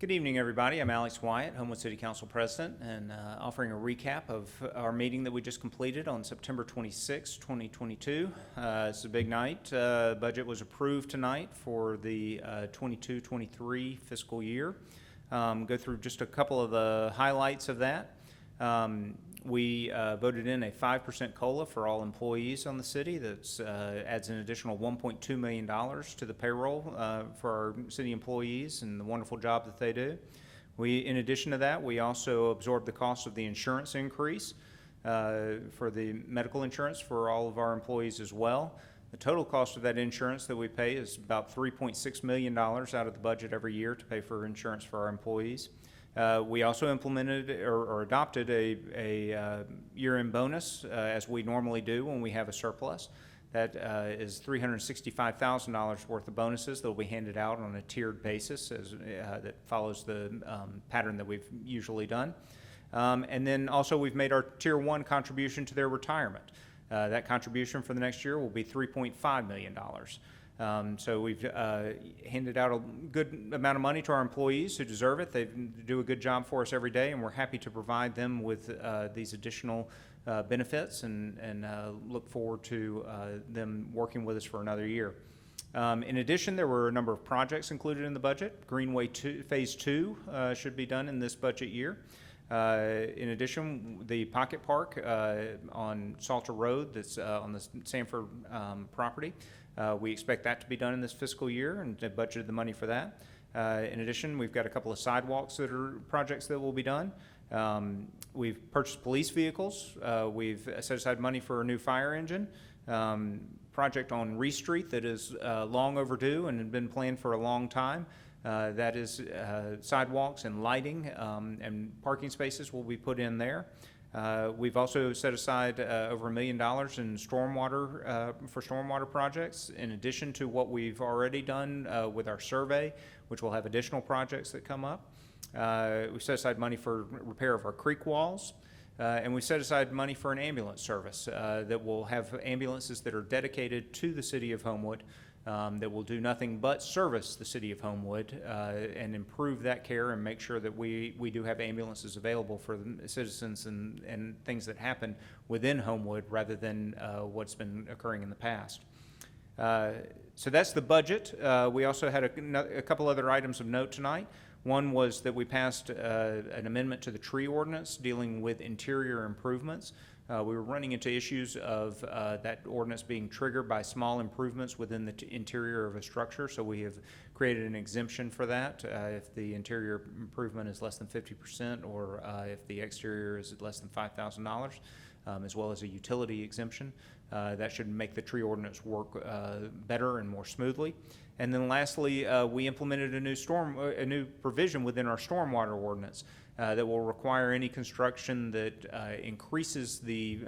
Good evening, everybody. I'm Alex Wyatt, Homewood City Council President, and offering a recap of our meeting that we just completed on September 26, 2022. It's a big night. Budget was approved tonight for the 22-23 fiscal year. Go through just a couple of the highlights of that. We voted in a 5% COLA for all employees on the city. That adds an additional $1.2 million to the payroll for our city employees and the wonderful job that they do. In addition to that, we also absorbed the cost of the insurance increase for the medical insurance for all of our employees as well. The total cost of that insurance that we pay is about $3.6 million out of the budget every year to pay for insurance for our employees. We also implemented or adopted a year-end bonus as we normally do when we have a surplus. That is $365,000 worth of bonuses that will be handed out on a tiered basis that follows the pattern that we've usually done. And then also we've made our Tier 1 contribution to their retirement. That contribution for the next year will be $3.5 million. So we've handed out a good amount of money to our employees who deserve it. They do a good job for us every day, and we're happy to provide them with these additional benefits and look forward to them working with us for another year. In addition, there were a number of projects included in the budget. Greenway Phase 2 should be done in this budget year. In addition, the Pocket Park on Salter Road that's on the Sanford property, we expect that to be done in this fiscal year and budgeted the money for that. In addition, we've got a couple of sidewalks that are projects that will be done. We've purchased police vehicles. We've set aside money for a new fire engine. Project on Reese Street that is long overdue and had been planned for a long time. That is sidewalks and lighting and parking spaces will be put in there. We've also set aside over $1 million in stormwater for stormwater projects, in addition to what we've already done with our survey, which will have additional projects that come up. We set aside money for repair of our creek walls. And we set aside money for an ambulance service that will have ambulances that are dedicated to the city of Homewood that will do nothing but service the city of Homewood and improve that care and make sure that we do have ambulances available for the citizens and things that happen within Homewood rather than what's been occurring in the past. So that's the budget. We also had a couple other items of note tonight. One was that we passed an amendment to the tree ordinance dealing with interior improvements. We were running into issues of that ordinance being triggered by small improvements within the interior of a structure, so we have created an exemption for that if the interior improvement is less than 50% or if the exterior is less than $5,000, as well as a utility exemption. That should make the tree ordinance work better and more smoothly. And then lastly, we implemented a new provision within our stormwater ordinance that will require any construction that increases the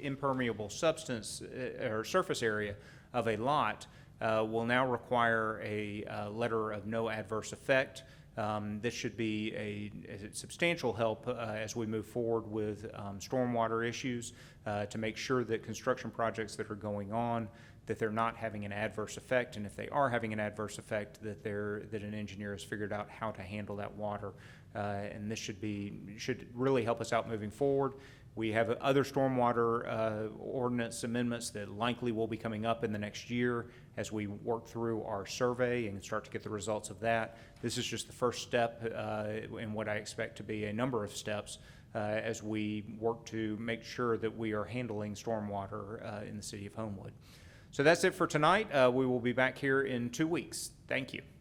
impermeable substance or surface area of a lot will now require a letter of no adverse effect. This should be a substantial help as we move forward with stormwater issues to make sure that construction projects that are going on, that they're not having an adverse effect, and if they are having an adverse effect, that an engineer has figured out how to handle that water. And this should really help us out moving forward. We have other stormwater ordinance amendments that likely will be coming up in the next year as we work through our survey and start to get the results of that. This is just the first step in what I expect to be a number of steps as we work to make sure that we are handling stormwater in the city of Homewood. So that's it for tonight. We will be back here in 2 weeks. Thank you.